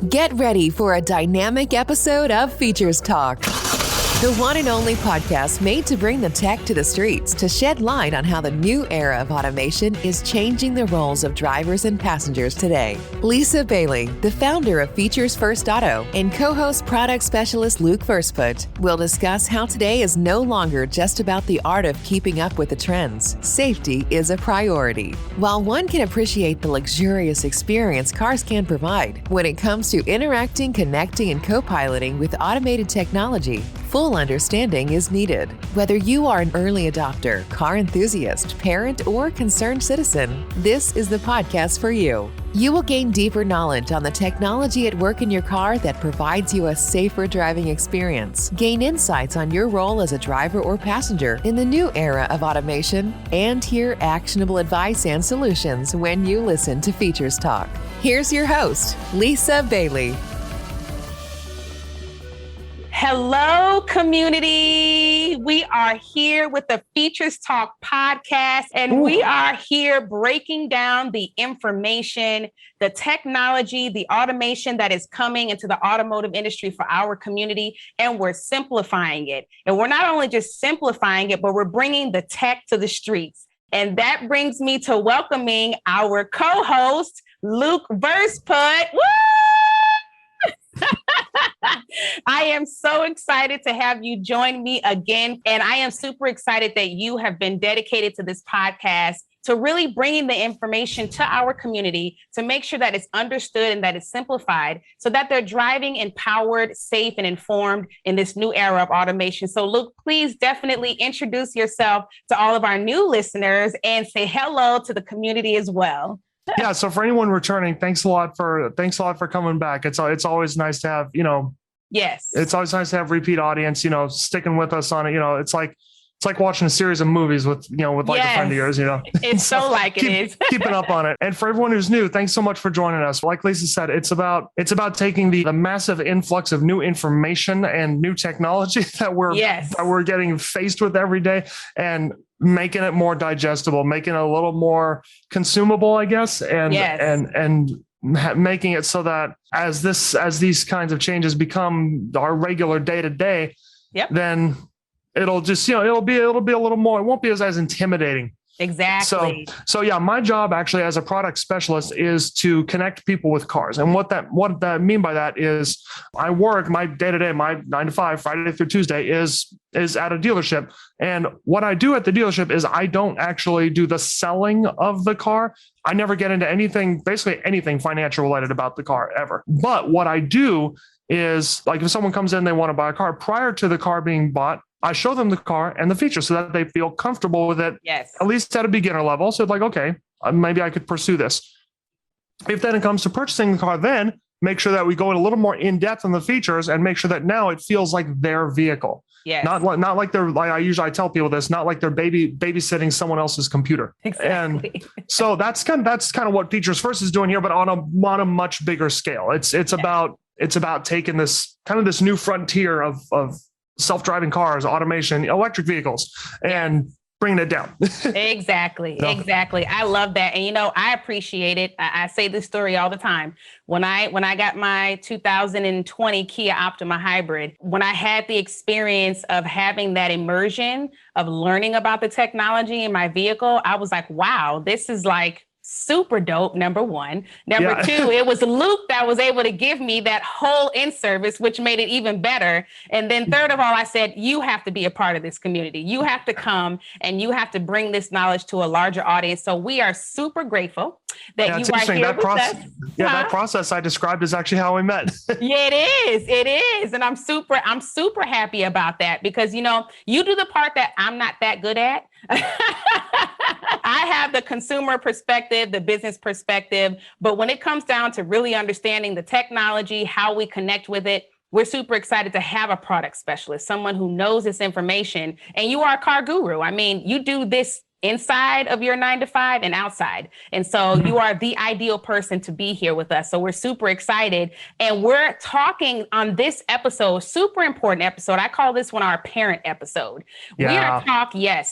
Get ready for a dynamic episode of Features Talk, the one and only podcast made to bring the tech to the streets to shed light on how the new era of automation is changing the roles of drivers and passengers today. Lisa Bailey, the founder of FeaturesFirst Auto and co-host Product Specialist Luke Verseput, will discuss how today is no longer just about the art of keeping up with the trends. Safety is a priority. While one can appreciate the luxurious experience cars can provide, when it comes to interacting, connecting, and co-piloting with automated technology, full understanding is needed. Whether you are an early adopter, car enthusiast, parent, or concerned citizen, this is the podcast for you. You will gain deeper knowledge on the technology at work in your car that provides you a safer driving experience, gain insights on your role as a driver or passenger in the new era of automation, and hear actionable advice and solutions when you listen to Features Talk. Here's your host, Lisa Bailey. Hello, community. We are here with the Features Talk Podcast, and we are here breaking down the information, the technology, the automation that is coming into the automotive industry for our community, and we're simplifying it. And we're not only just simplifying it, but we're bringing the tech to the streets. And that brings me to welcoming our co-host, Luke Verseput. Woo! I am so excited to have you join me again. And I am super excited that you have been dedicated to this podcast to really bringing the information to our community to make sure that it's understood and that it's simplified so that they're driving empowered, safe, and informed in this new era of automation. So Luke, please definitely introduce yourself to all of our new listeners and say hello to the community as well. Yeah. So for anyone returning, thanks a lot for coming back. It's always nice to have, yes, it's always nice to have repeat audience, sticking with us on it. It's like watching a series of movies with a friend of yours, It's so like it is. Keeping up on it. And for everyone who's new, thanks so much for joining us. Like Lisa said, it's about taking the massive influx of new information and new technology that we're getting faced with every day and making it more digestible, making it a little more consumable, I guess, and making it so that as these kinds of changes become our regular day to day, then it'll just it'll be a little more. It won't be as intimidating. Exactly. So yeah, my job actually as a product specialist is to connect people with cars. And what that mean by that is I work my day-to-day, my 9 to 5, Friday through Tuesday is at a dealership. And what I do at the dealership is I don't actually do the selling of the car. I never get into basically anything financial related about the car ever. But what I do is, like, if someone comes in, they want to buy a car, prior to the car being bought, I show them the car and the features so that they feel comfortable with it, at least at a beginner level. So like, okay, maybe I could pursue this. If then it comes to purchasing the car, then make sure that we go in a little more in depth on the features and make sure that now it feels like their vehicle. Yes. Not like they're like, I tell people this, not like they're babysitting someone else's computer. Exactly. And so that's kind of what FeaturesFirst is doing here, but on a much bigger scale. It's about taking this new frontier of self-driving cars, automation, electric vehicles, and bringing it down. Exactly. I love that. And, I appreciate it. I say this story all the time. When I got my 2020 Kia Optima hybrid, when I had the experience of having that immersion of learning about the technology in my vehicle, I was like, wow, this is like super dope, number one. Number two, it was Luke that was able to give me that whole in-service, which made it even better. And then third of all, I said, you have to be a part of this community. You have to come and you have to bring this knowledge to a larger audience. So we are super grateful that you are here with us. Yeah, that process I described is actually how we met. Yeah, it is. And I'm super happy about that because, you do the part that I'm not that good at. I have the consumer perspective, the business perspective, but when it comes down to really understanding the technology, how we connect with it, we're super excited to have a product specialist, someone who knows this information. And you are a car guru. I mean, you do this inside of your 9 to 5 and outside. And so you are the ideal person to be here with us. So we're super excited. And we're talking on this episode, super important episode. I call this one our parent episode. Yeah.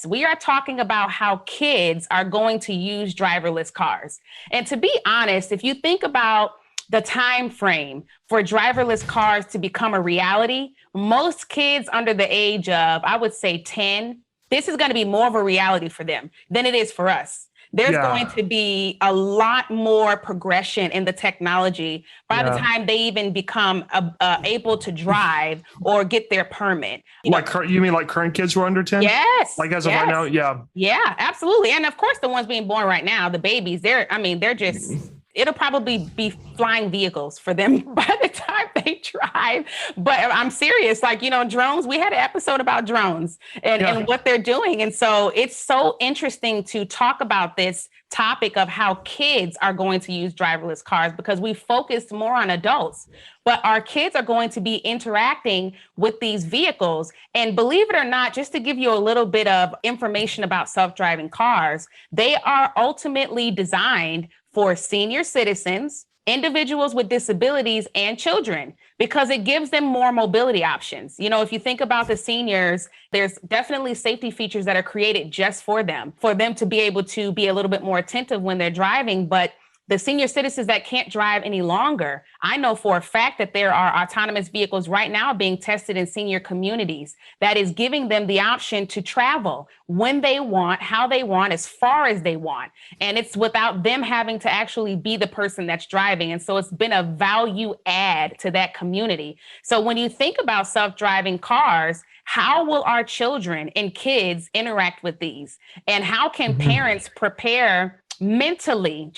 We are talking about how kids are going to use driverless cars. And to be honest, if you think about the time frame for driverless cars to become a reality, most kids under the age of, I would say 10, this is going to be more of a reality for them than it is for us. There's going to be a lot more progression in the technology by the time they even become able to drive or get their permit. You mean like current kids who are under 10? Yes. Like as of right now? Yeah. Yeah, absolutely. And of course, the ones being born right now, the babies, they're just... It'll probably be flying vehicles for them by the time they drive. But I'm serious, like, drones, we had an episode about drones and what they're doing. And so it's so interesting to talk about this topic of how kids are going to use driverless cars, because we focused more on adults, but our kids are going to be interacting with these vehicles. And believe it or not, just to give you a little bit of information about self-driving cars, they are ultimately designed for senior citizens, individuals with disabilities, and children, because it gives them more mobility options. If you think about the seniors, there's definitely safety features that are created just for them to be able to be a little bit more attentive when they're driving. But the senior citizens that can't drive any longer, I know for a fact that there are autonomous vehicles right now being tested in senior communities that is giving them the option to travel when they want, how they want, as far as they want. And it's without them having to actually be the person that's driving. And so it's been a value add to that community. So when you think about self-driving cars, how will our children and kids interact with these? And how can parents prepare mentally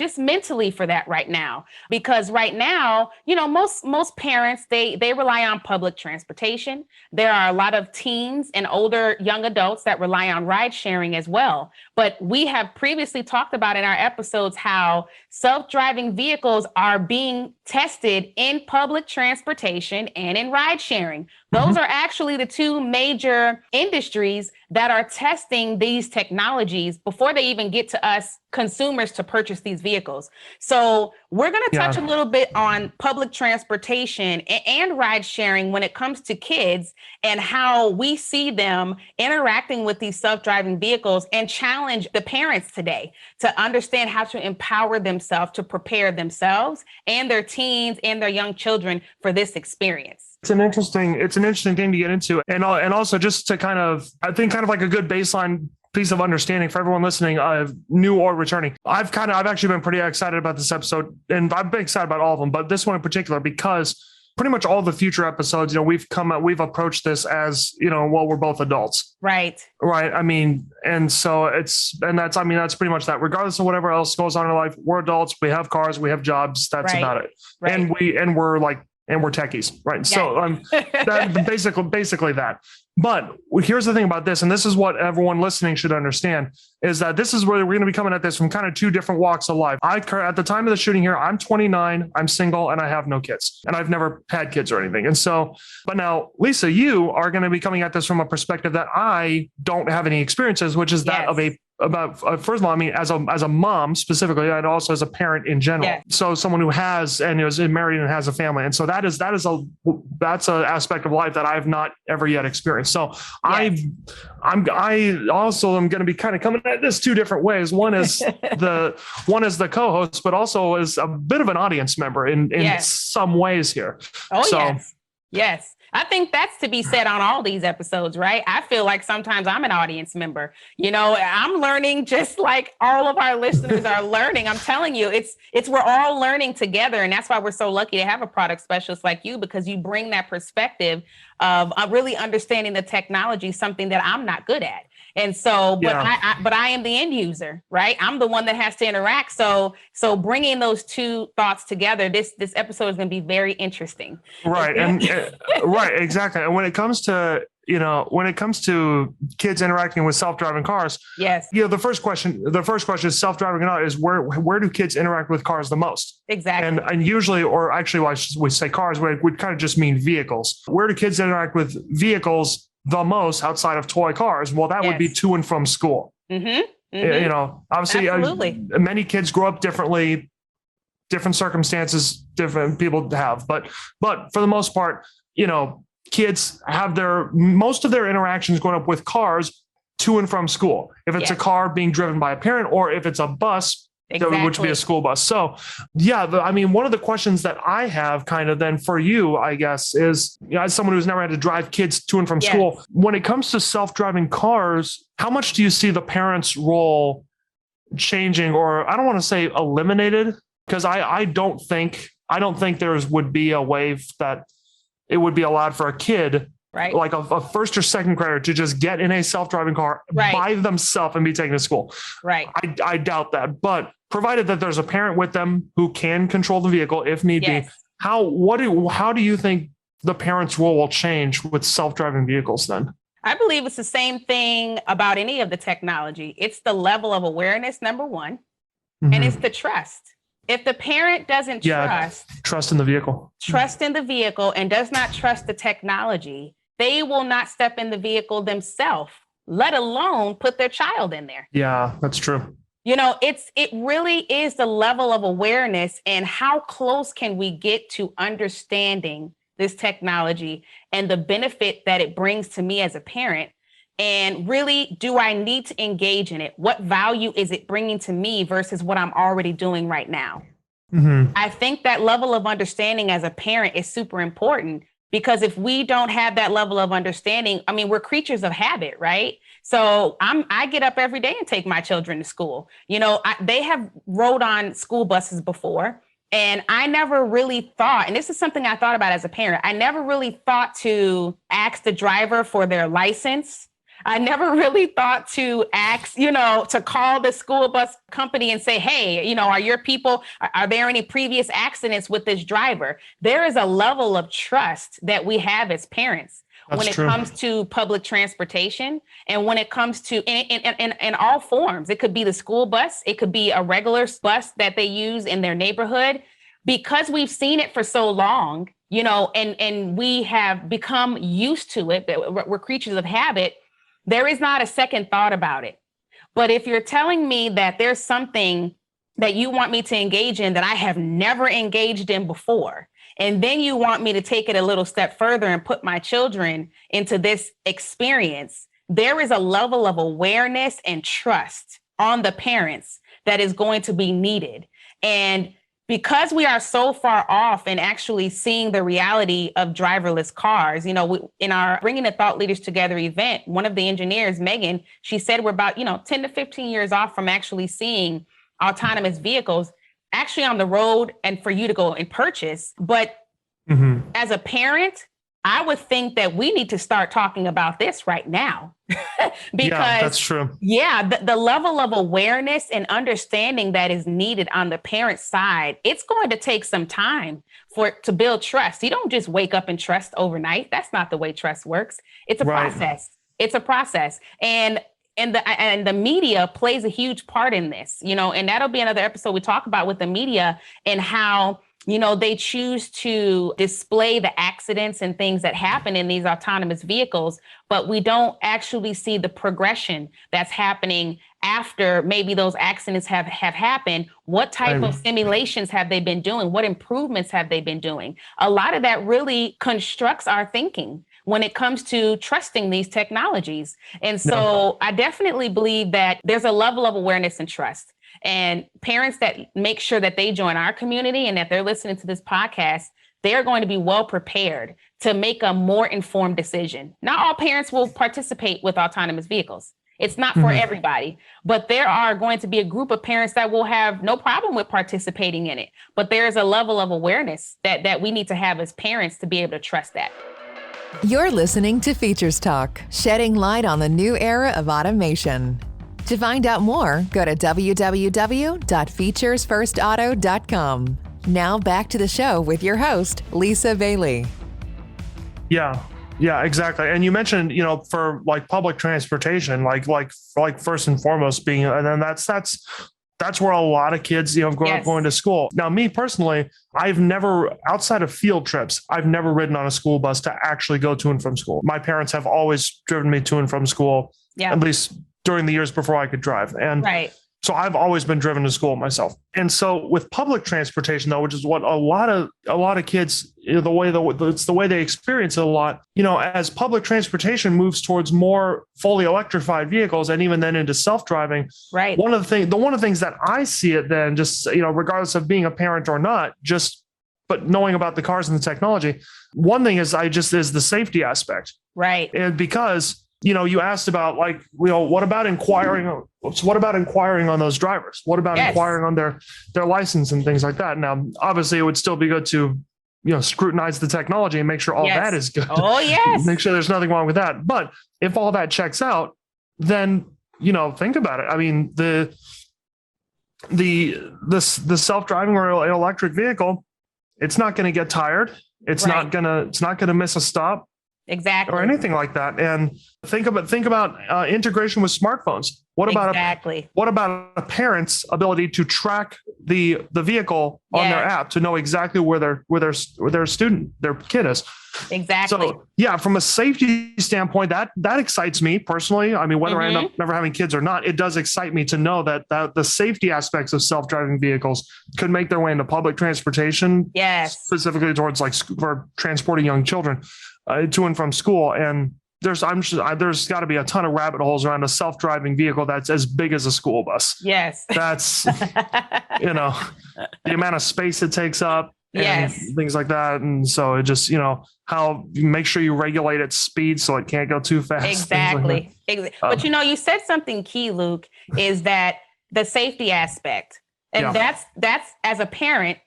for that right now? Because right now, most parents, they rely on public transportation. There are a lot of teens and older young adults that rely on ride sharing as well. But we have previously talked about in our episodes how self-driving vehicles are being tested in public transportation and in ride sharing. Those are actually the two major industries that are testing these technologies before they even get to us consumers to purchase these vehicles. So we're going to touch a little bit on public transportation and ride sharing when it comes to kids and how we see them interacting with these self-driving vehicles, and challenge the parents today to understand how to empower themselves, to prepare themselves and their teens and their young children for this experience. It's an interesting thing to get into. And also just to I think like a good baseline piece of understanding for everyone listening, new or returning. I've actually been pretty excited about this episode, and I've been excited about all of them, but this one in particular, because pretty much all the future episodes, we've approached this as, we're both adults. Right. I mean, that's pretty much that. Regardless of whatever else goes on in life, we're adults, we have cars, we have jobs. That's about it. Right. And we're techies, right? Yeah. So basically that. But here's the thing about this, and this is what everyone listening should understand, is that this is where we're going to be coming at this from kind of two different walks of life. At the time of the shooting here, I'm 29, I'm single, and I have no kids, and I've never had kids or anything. And so, but now, Lisa, you are going to be coming at this from a perspective that I don't have any experiences, which is that of first of all, I mean, as a mom specifically, and also as a parent in general. Yeah. So someone who has and is married and has a family. And so that's an aspect of life that I've not ever yet experienced. So I also am going to be kind of coming at this two different ways. One is the co-host, but also as a bit of an audience member in some ways here. Oh, so, yes. I think that's to be said on all these episodes, right? I feel like sometimes I'm an audience member. I'm learning just like all of our listeners are learning. I'm telling you, we're all learning together. And that's why we're so lucky to have a product specialist like you, because you bring that perspective of really understanding the technology, something that I'm not good at. And so, but I am the end user, right? I'm the one that has to interact. So bringing those two thoughts together, this episode is going to be very interesting. Right. And right, exactly. And when it comes to kids interacting with self-driving cars, yes. The first question is self-driving car is where do kids interact with cars the most? Exactly. And usually, or actually, we say cars, we kind of just mean vehicles. Where do kids interact with vehicles the most outside of toy cars? Well, that would be to and from school. Mm-hmm. Mm-hmm. Obviously, many kids grow up differently, different circumstances, different people have, but for the most part, kids have most of their interactions growing up with cars to and from school. If it's a car being driven by a parent, or if it's a bus Exactly. which would be a school bus. So yeah, one of the questions that I have kind of then for you, I guess, is, as someone who's never had to drive kids to and from school, when it comes to self-driving cars, how much do you see the parents' role changing, or I don't want to say eliminated, because I don't think would be a way that it would be allowed for a kid, right, like a first or second grader, to just get in a self-driving car by themselves and be taken to school. Right. I doubt that, but provided that there's a parent with them who can control the vehicle if need be, how do you think the parent's role will change with self-driving vehicles then? I believe it's the same thing about any of the technology. It's the level of awareness, number one, and it's the trust. If the parent doesn't trust in the vehicle and does not trust the technology, they will not step in the vehicle themselves, let alone put their child in there. Yeah, that's true. It really is the level of awareness, and how close can we get to understanding this technology and the benefit that it brings to me as a parent. And really, do I need to engage in it? What value is it bringing to me versus what I'm already doing right now? I think that level of understanding as a parent is super important, because if we don't have that level of understanding, we're creatures of habit, right? So I get up every day and take my children to school. They have rode on school buses before. And I never really thought, and this is something I thought about as a parent, I never really thought to ask the driver for their license. I never really thought to ask, to call the school bus company and say, hey, are your people, are there any previous accidents with this driver? There is a level of trust that we have as parents. That's when it comes to public transportation, and when it comes to in all forms. It could be the school bus, it could be a regular bus that they use in their neighborhood, because we've seen it for so long, and we have become used to it. We're creatures of habit. There is not a second thought about it. But if you're telling me that there's something that you want me to engage in that I have never engaged in before, and then you want me to take it a little step further and put my children into this experience, there is a level of awareness and trust on the parents that is going to be needed. And because we are so far off in actually seeing the reality of driverless cars, in our Bringing the Thought Leaders Together event, one of the engineers, Megan, she said we're about, 10 to 15 years off from actually seeing autonomous vehicles actually on the road and for you to go and purchase. But as a parent, I would think that we need to start talking about this right now. Because that's true. The level of awareness and understanding that is needed on the parent side, it's going to take some time to build trust. You don't just wake up and trust overnight. That's not the way trust works. It's a process. It's a process. And the media plays a huge part in this, and that'll be another episode we talk about with the media and how, they choose to display the accidents and things that happen in these autonomous vehicles, but we don't actually see the progression that's happening after maybe those accidents have happened. What type of simulations have they been doing? What improvements have they been doing? A lot of that really constructs our thinking when it comes to trusting these technologies. And so I definitely believe that there's a level of awareness and trust. And parents that make sure that they join our community and that they're listening to this podcast, they're going to be well prepared to make a more informed decision. Not all parents will participate with autonomous vehicles. It's not for everybody, but there are going to be a group of parents that will have no problem with participating in it. But there's a level of awareness that we need to have as parents to be able to trust that. You're listening to Features Talk, shedding light on the new era of automation. To find out more, go to www.FeaturesFirstAuto.com. Now back to the show with your host, Lisa Bailey. Yeah, exactly. And you mentioned, for like public transportation, like first and foremost being, and then that's where a lot of kids, grow up going to school. Now, me personally, I've never, outside of field trips, I've never ridden on a school bus to actually go to and from school. My parents have always driven me to and from school, at least during the years before I could drive. And so I've always been driven to school myself. And so with public transportation, though, which is what a lot of kids it's the way they experience it a lot. As public transportation moves towards more fully electrified vehicles, and even then into self-driving, right? One of the things that I see it then, just regardless of being a parent or not, but knowing about the cars and the technology, one thing is the safety aspect, right? And because you asked about what about inquiring on those drivers? What about inquiring on their license and things like that? Now, obviously, it would still be good to scrutinize the technology and make sure all that is good. Oh, yes. Make sure there's nothing wrong with that. But if all that checks out, then think about it. I mean, the self-driving or electric vehicle, it's not going to get tired. It's not gonna miss a stop. Exactly. Or anything like that. And think about integration with smartphones. What about a parent's ability to track the vehicle on their app to know exactly where their kid is? Exactly. So yeah, from a safety standpoint, that excites me personally. I mean, whether I end up never having kids or not, it does excite me to know that the safety aspects of self-driving vehicles could make their way into public transportation. Yes. Specifically towards for transporting young children to and from school. And there's got to be a ton of rabbit holes around a self-driving vehicle that's as big as a school bus. Yes. That's, the amount of space it takes up and things like that. And so it just, how you make sure you regulate its speed so it can't go too fast. Exactly. But you said something key, Luke, is that the safety aspect. And that's as a parent,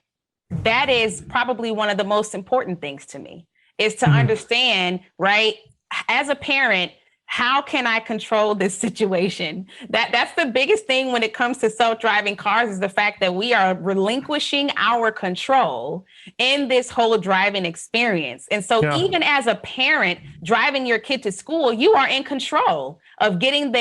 that is probably one of the most important things to me, is to understand, right? As a parent, how can I control this situation? That's the biggest thing when it comes to self-driving cars, is the fact that we are relinquishing our control in this whole driving experience. And so even as a parent driving your kid to school, you are in control of getting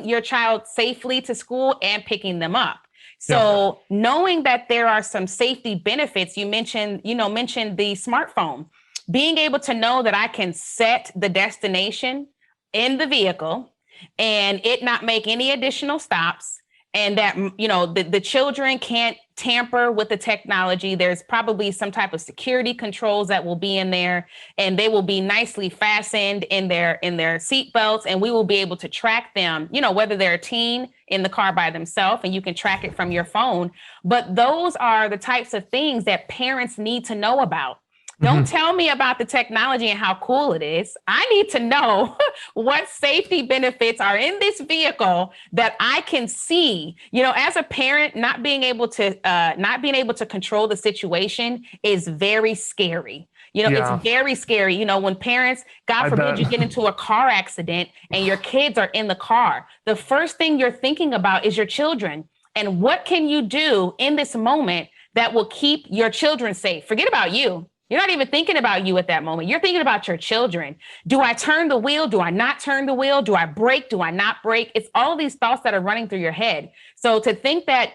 your child safely to school and picking them up. So knowing that there are some safety benefits, you mentioned the smartphone. Being able to know that I can set the destination in the vehicle and it not make any additional stops, and that, the children can't tamper with the technology. There's probably some type of security controls that will be in there, and they will be nicely fastened in their seat belts, and we will be able to track them, whether they're a teen in the car by themselves, and you can track it from your phone. But those are the types of things that parents need to know about. Don't tell me about the technology and how cool it is. I need to know what safety benefits are in this vehicle that I can see. As a parent, not being able to control the situation is very scary. It's very scary. When parents, God forbid, you get into a car accident and your kids are in the car, the first thing you're thinking about is your children. And what can you do in this moment that will keep your children safe? Forget about you. You're not even thinking about you at that moment. You're thinking about your children. Do I turn the wheel? Do I not turn the wheel? Do I brake? Do I not brake? It's all these thoughts that are running through your head. So to think that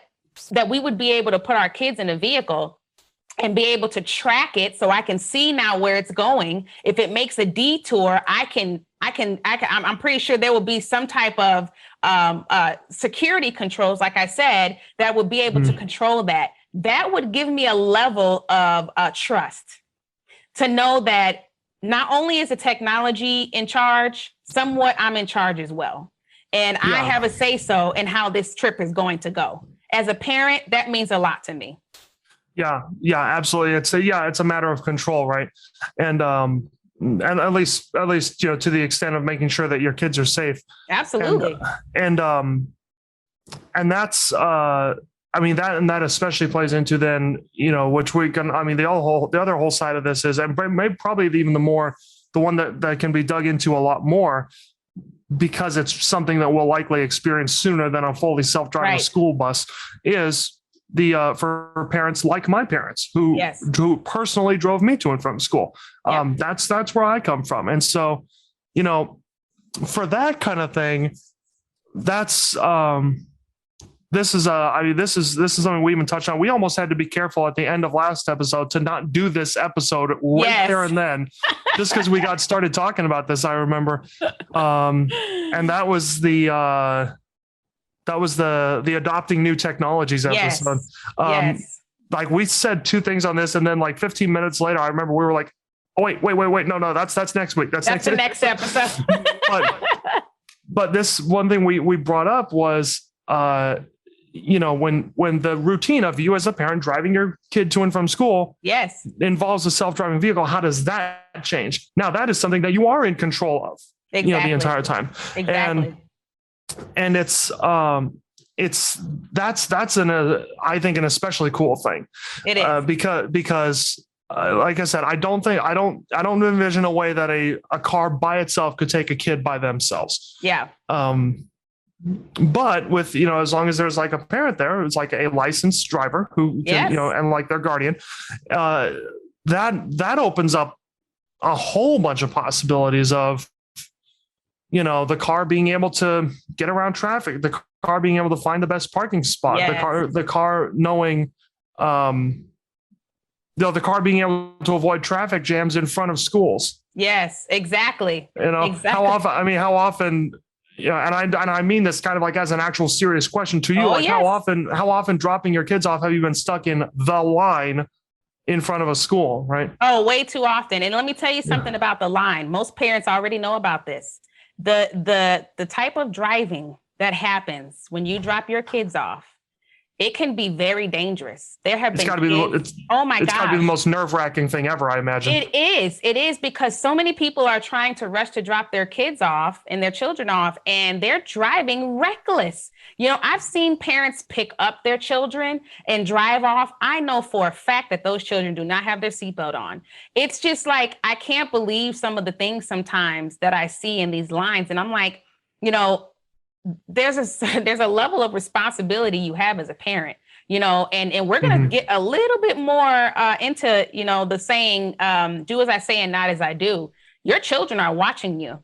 we would be able to put our kids in a vehicle and be able to track it so I can see now where it's going. If it makes a detour, I'm pretty sure there will be some type of security controls, like I said, that would be able to control that. That would give me a level of trust to know that not only is the technology in charge, somewhat I'm in charge as well. And I have a say-so in how this trip is going to go. As a parent, that means a lot to me. Yeah, absolutely. It's a matter of control, right? And at least, to the extent of making sure that your kids are safe. Absolutely. And that's, that especially plays into then, which we can, the other whole side of this is, and maybe probably even the one that can be dug into a lot more, because it's something that we'll likely experience sooner than a fully self-driving school bus, is for parents like my parents who personally drove me to and from school. That's where I come from. And so, for that kind of thing, that's, this is something we even touched on. We almost had to be careful at the end of last episode to not do this episode there and then, just because we got started talking about this. I remember, and that was the adopting new technologies episode. like we said two things on this, and then like 15 minutes later, I remember we were like, oh, wait. No, that's next week. That's the next episode. but this one thing we brought up was, you know, when the routine of you as a parent driving your kid to and from school yes, involves a self-driving vehicle, how does that change? Now that is something that you are in control of, exactly. you know, the entire time. Exactly. And it's that's I think an especially cool thing. It is because like I said, I don't envision a way that a car by itself could take a kid by themselves. Yeah. But with, you know, as long as there's like a parent there, it's like a licensed driver who can, you know, and like their guardian, that opens up a whole bunch of possibilities of, you know, the car being able to get around traffic, the car being able to find the best parking spot, yes. the car knowing, the car being able to avoid traffic jams in front of schools. Yes, exactly. You know, how often, you know, and I mean this kind of like as an actual serious question to you, like yes. how often dropping your kids off have you been stuck in the line in front of a school, right? Oh, way too often. And let me tell you something about the line. Most parents already know about this. The type of driving that happens when you drop your kids off, it can be very dangerous. There have been kids, it's got to be the most nerve-wracking thing ever, I imagine. It is because so many people are trying to rush to drop their kids off and their children off, and they're driving reckless. You know, I've seen parents pick up their children and drive off. I know for a fact that those children do not have their seatbelt on. It's just like, I can't believe some of the things sometimes that I see in these lines. And I'm like, you know, there's a level of responsibility you have as a parent, you know, and we're going to get a little bit more into, you know, the saying, do as I say and not as I do. Your children are watching you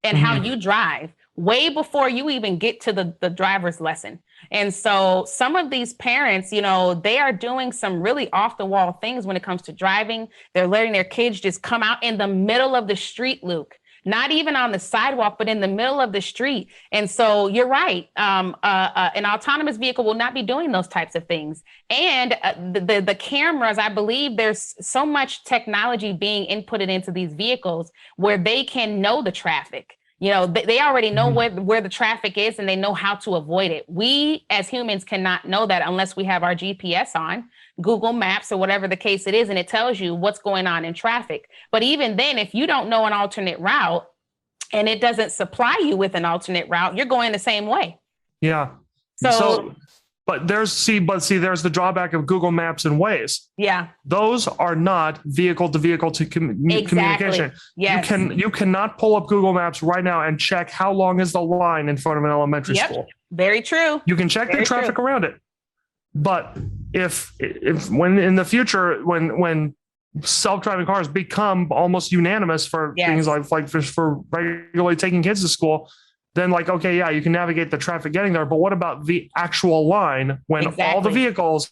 and how you drive way before you even get to the driver's lesson. And so some of these parents, you know, they are doing some really off the wall things when it comes to driving. They're letting their kids just come out in the middle of the street, Luke. Not even on the sidewalk, but in the middle of the street. And so you're right. An autonomous vehicle will not be doing those types of things. And the cameras, I believe there's so much technology being inputted into these vehicles where they can know the traffic. You know, they already know where the traffic is and they know how to avoid it. We as humans cannot know that unless we have our GPS on, Google Maps or whatever the case it is, and it tells you what's going on in traffic. But even then, if you don't know an alternate route and it doesn't supply you with an alternate route, you're going the same way. Yeah. But there's the drawback of Google Maps and Waze. Yeah. Those are not vehicle to vehicle communication. Yes. You cannot pull up Google Maps right now and check how long is the line in front of an elementary school. Very true. You can check the traffic around it. But if when in the future, when self-driving cars become almost unanimous for things like for regularly taking kids to school, then like, okay, yeah, you can navigate the traffic getting there. But what about the actual line when all the vehicles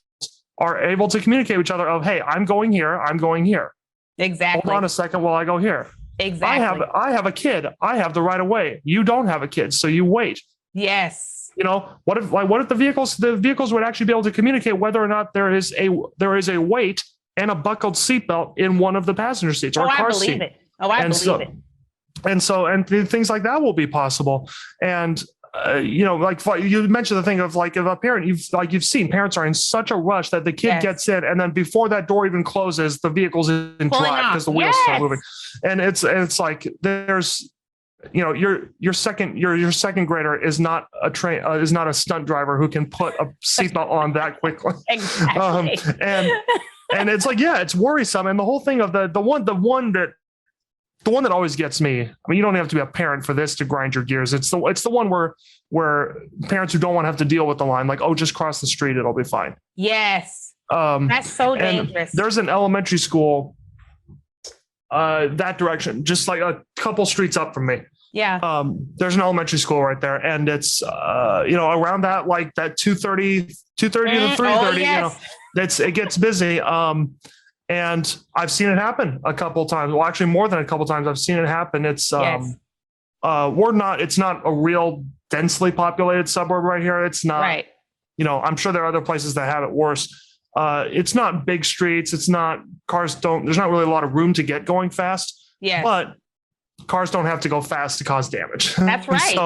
are able to communicate with each other of, hey, I'm going here. I'm going here. Exactly. Hold on a second while I go here. Exactly. I have a kid. I have the right of way. You don't have a kid. So you wait. Yes. You know, what if the vehicles would actually be able to communicate whether or not there is a weight and a buckled seatbelt in one of the passenger seats or a car seat. I believe it. And things like that will be possible. And, you know, like you mentioned the thing of like, if a parent, you've seen parents are in such a rush that the kid gets in. And then before that door even closes, the vehicle's in drive because the wheels start moving. And it's like, there's, you know, your second grader is not a stunt driver who can put a seatbelt on that quickly. Exactly. And it's like, yeah, it's worrisome. And the whole thing of the one that always gets me, I mean, you don't have to be a parent for this to grind your gears. It's the one where parents who don't want to have to deal with the line, like, oh, just cross the street, it'll be fine. Yes. That's so dangerous. There's an elementary school that direction, just like a couple streets up from me. Yeah. There's an elementary school right there. And it's, you know, around that, like that 2:30 to 3:30, you know, it gets busy. And I've seen it happen a couple of times. Well, actually more than a couple of times I've seen it happen. It's, it's not a real densely populated suburb right here. It's not, you know, I'm sure there are other places that have it worse. It's not big streets. It's not there's not really a lot of room to get going fast. Yes. But cars don't have to go fast to cause damage. That's right.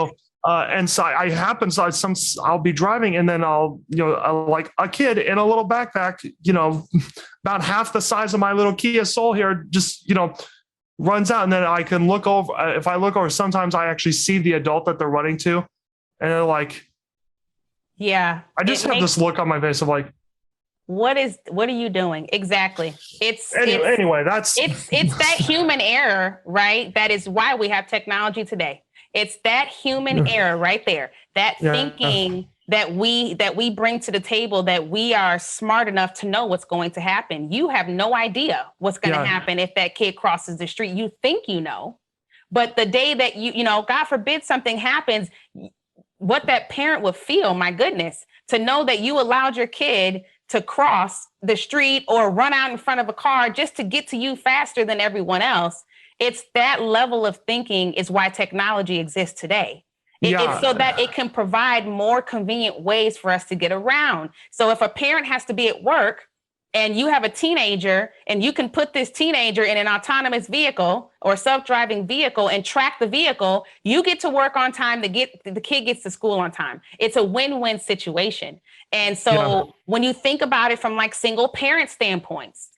I'll be driving and then like a kid in a little backpack, about half the size of my little Kia Soul here, just, runs out. And then I can look over. If I look over, sometimes I actually see the adult that they're running to, and they're like, yeah, I just have this look on my face of like, what are you doing? Exactly. It's that human error, right? That is why we have technology today. It's that human error right there, that thinking that we bring to the table, that we are smart enough to know what's going to happen. You have no idea what's going to happen if that kid crosses the street. You think you know, but the day that God forbid something happens, what that parent would feel, my goodness, to know that you allowed your kid to cross the street or run out in front of a car just to get to you faster than everyone else. It's that level of thinking is why technology exists today. It's so that it can provide more convenient ways for us to get around. So if a parent has to be at work and you have a teenager and you can put this teenager in an autonomous vehicle or self-driving vehicle and track the vehicle, you get to work on time, the kid gets to school on time. It's a win-win situation. And so when you think about it from like single parent standpoints,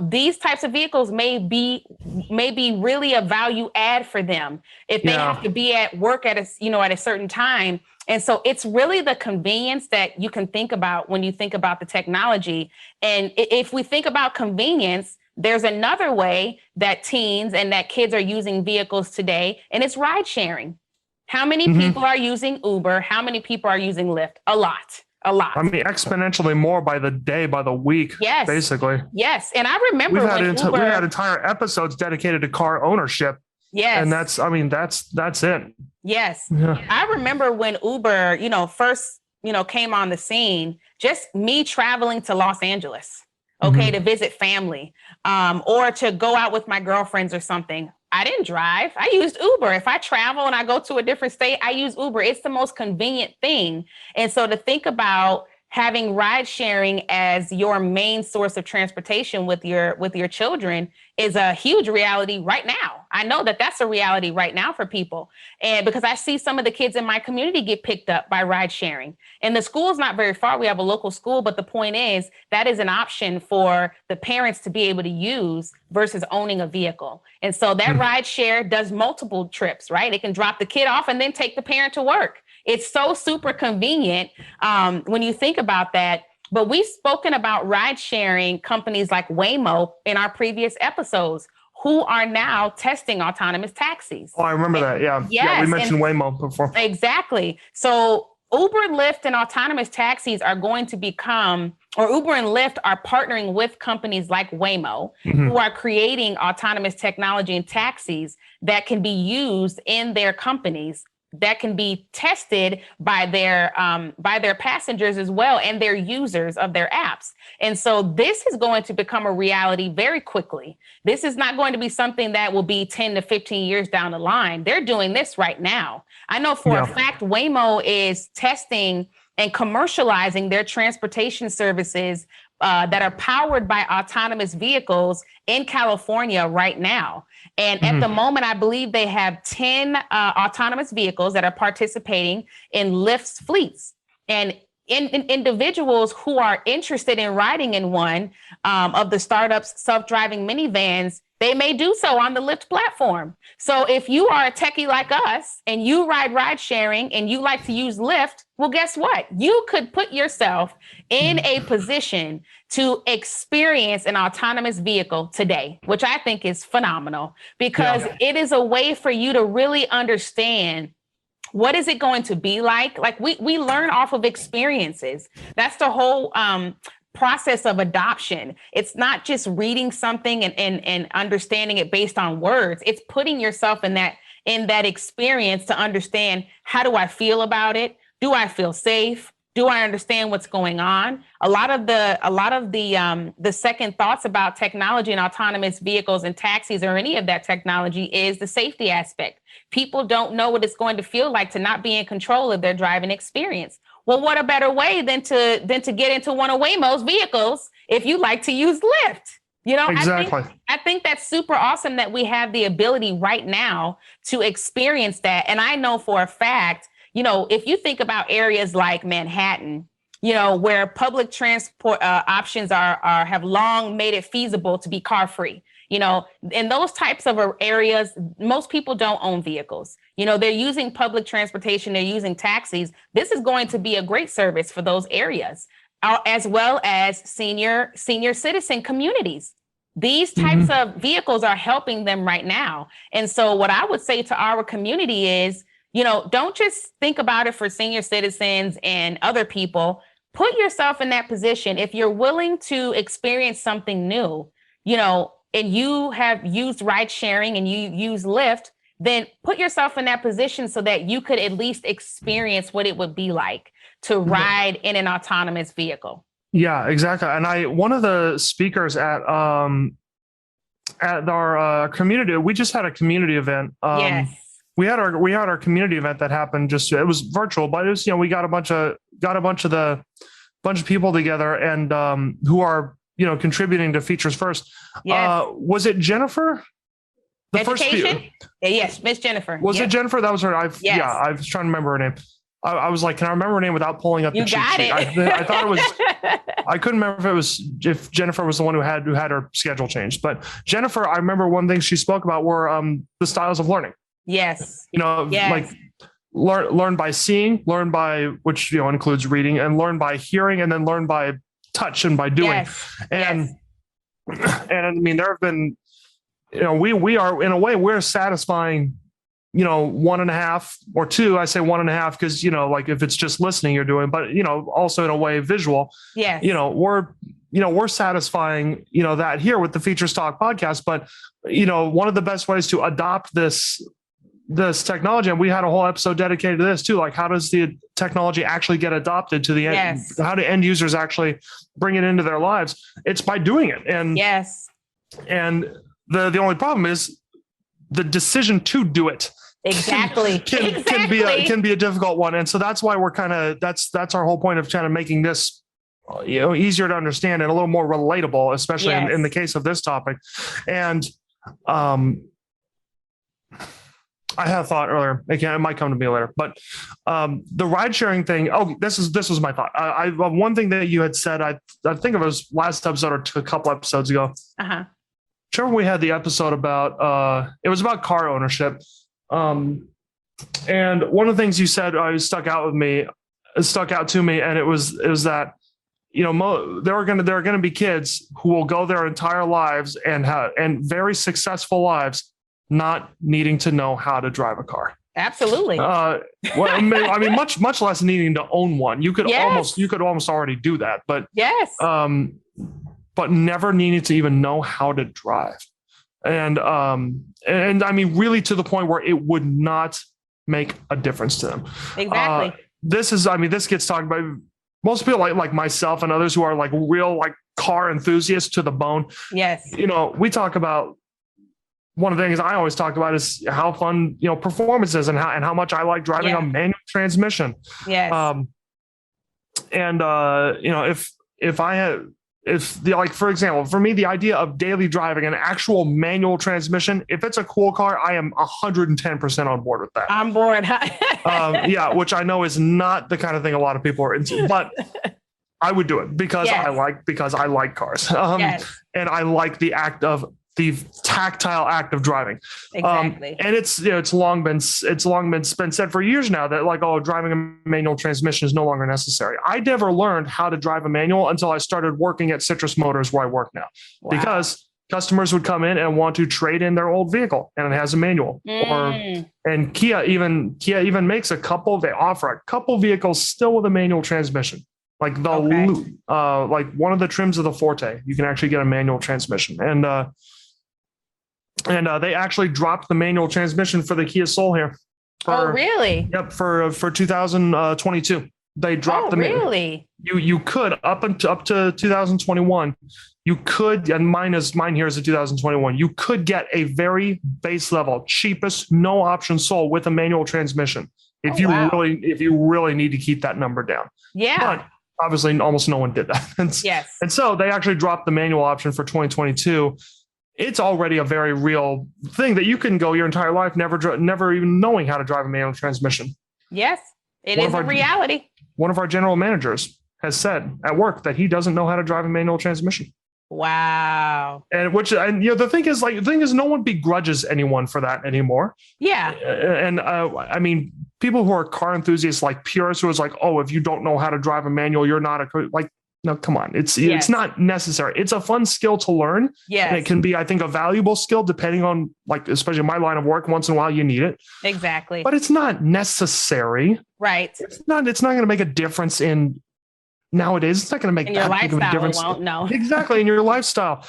these types of vehicles may be really a value add for them if they have to be at work at a certain time. And so it's really the convenience that you can think about when you think about the technology. And if we think about convenience, there's another way that teens and that kids are using vehicles today, and it's ride sharing. How many people are using Uber? How many people are using Lyft? A lot. I mean, exponentially more by the day, by the week, basically. Yes. And I remember we had entire episodes dedicated to car ownership. Yes. And that's it. Yes. Yeah. I remember when Uber, first, came on the scene, just me traveling to Los Angeles, to visit family, or to go out with my girlfriends or something. I didn't drive. I used Uber. If I travel and I go to a different state, I use Uber. It's the most convenient thing. And so to think about having ride sharing as your main source of transportation with your children is a huge reality right now. I know that that's a reality right now for people. And because I see some of the kids in my community get picked up by ride sharing, and the school's not very far. We have a local school, but the point is that is an option for the parents to be able to use versus owning a vehicle. And so that ride share does multiple trips, right? It can drop the kid off and then take the parent to work. It's so super convenient when you think about that. But we've spoken about ride sharing companies like Waymo in our previous episodes, who are now testing autonomous taxis. Oh, I remember that. Yeah. Yes, yeah, we mentioned Waymo before. Exactly. So Uber, Lyft, and autonomous taxis are going to become, or Uber and Lyft are partnering with companies like Waymo, who are creating autonomous technology and taxis that can be used in their companies, that can be tested by their passengers as well and their users of their apps. And so this is going to become a reality very quickly. This is not going to be something that will be 10 to 15 years down the line. They're doing this right now. I know for a fact Waymo is testing and commercializing their transportation services that are powered by autonomous vehicles in California right now. And at the moment, I believe they have 10 autonomous vehicles that are participating in Lyft's fleets. And individuals who are interested in riding in one of the startups' self-driving minivans, they may do so on the Lyft platform. So if you are a techie like us and you ride sharing and you like to use Lyft, well, guess what? You could put yourself in a position to experience an autonomous vehicle today, which I think is phenomenal, because it is a way for you to really understand what is it going to be like. Like we learn off of experiences. That's the whole process of adoption. It's not just reading something and understanding it based on words. It's putting yourself in that experience to understand, how do I feel about it? Do I feel safe? Do I understand what's going on? A lot of the second thoughts about technology and autonomous vehicles and taxis or any of that technology is the safety aspect. People don't know what it's going to feel like to not be in control of their driving experience. Well, what a better way than to get into one of Waymo's vehicles if you like to use Lyft? You know, exactly. I think that's super awesome that we have the ability right now to experience that. And I know for a fact, you know, if you think about areas like Manhattan, you know, where public transport options have long made it feasible to be car free. You know, in those types of areas, most people don't own vehicles. You know, they're using public transportation, they're using taxis. This is going to be a great service for those areas, as well as senior citizen communities. These types of vehicles are helping them right now. And so what I would say to our community is, you know, don't just think about it for senior citizens and other people. Put yourself in that position. If you're willing to experience something new, you know, and you have used ride sharing and you use Lyft, then put yourself in that position so that you could at least experience what it would be like to ride in an autonomous vehicle. Yeah, exactly. And one of the speakers at our community, we just had a community event. Yes. We had our community event that happened it was virtual, but it was, you know, we got a bunch of people together and who are, you know, contributing to Features First. Yes. Was it Jennifer? Education? Yes, Miss Jennifer. Was it Jennifer? That was her. Yes. Yeah, I was trying to remember her name. I was like, can I remember her name without pulling up the cheat sheet? I thought it was. I couldn't remember if Jennifer was the one who had her schedule changed. But Jennifer, I remember one thing she spoke about were the styles of learning. Yes. You know, like learn by seeing, learn by, which, you know, includes reading, and learn by hearing, and then learn by touch and by doing. Yes. And I mean, there have been, you know, we are, in a way, we're satisfying, you know, 1.5 or 2. I say 1.5 because, you know, like if it's just listening, you're doing, but, you know, also in a way visual. Yes. You know, we're satisfying, you know, that here with the FeaturesTalk podcast. But, you know, one of the best ways to adopt this technology, and we had a whole episode dedicated to this too, like how does the technology actually get adopted to the end? How do end users actually bring it into their lives? It's by doing it. And and the only problem is the decision to do it. Exactly. Can be a difficult one. And so that's why we're that's our whole point of kind of making this, you know, easier to understand and a little more relatable, especially in the case of this topic. And I had a thought earlier. It might come to me later, but the ride sharing thing. Oh, this was my thought. One thing that you had said, I think it was last episode or a couple episodes ago. Sure, we had the episode about it was about car ownership, and one of the things you said stuck out to me, and it was that, you know, there are going to be kids who will go their entire lives and very successful lives not needing to know how to drive a car. Absolutely. Well, I mean, much less needing to own one. You could almost already do that, but but never needing to even know how to drive. And I mean, really to the point where it would not make a difference to them. Exactly. This gets talked about most people like myself and others who are like real, like car enthusiasts to the bone. Yes. You know, we talk about, one of the things I always talk about is how fun, you know, performance is and how much I like driving a manual transmission. Yes. You know, for example, for me, the idea of daily driving an actual manual transmission, if it's a cool car, I am 110% on board with that. I'm bored. Which I know is not the kind of thing a lot of people are into, but I would do it because I like cars. And I like the tactile act of driving. Exactly. And it's long been said for years now that like, driving a manual transmission is no longer necessary. I never learned how to drive a manual until I started working at Citrus Motors, where I work now, because customers would come in and want to trade in their old vehicle and it has a manual. And Kia even makes they offer a couple vehicles still with a manual transmission. Like like one of the trims of the Forte, you can actually get a manual transmission. And they actually dropped the manual transmission for the Kia Soul here. Really? Yep. For 2022, they dropped the really? You could up to 2021. You could, and mine here is a 2021. You could get a very base level, cheapest, no option Soul with a manual transmission. if you really need to keep that number down. Yeah. But obviously almost no one did that. And so they actually dropped the manual option for 2022. It's already a very real thing that you can go your entire life never even knowing how to drive a manual transmission. Yes, it is a reality. One of our general managers has said at work that he doesn't know how to drive a manual transmission. Wow. And the thing is no one begrudges anyone for that anymore. Yeah. And I mean, people who are car enthusiasts like purists who is like, oh, if you don't know how to drive a manual, you're not no, come on. It's not necessary. It's a fun skill to learn. Yes. And it can be, I think, a valuable skill depending on, like, especially my line of work, once in a while you need it. Exactly. But it's not necessary. Right. It's not going to make a difference in nowadays. It's not going to make in your that big of a difference. It won't, no. Exactly. In your lifestyle.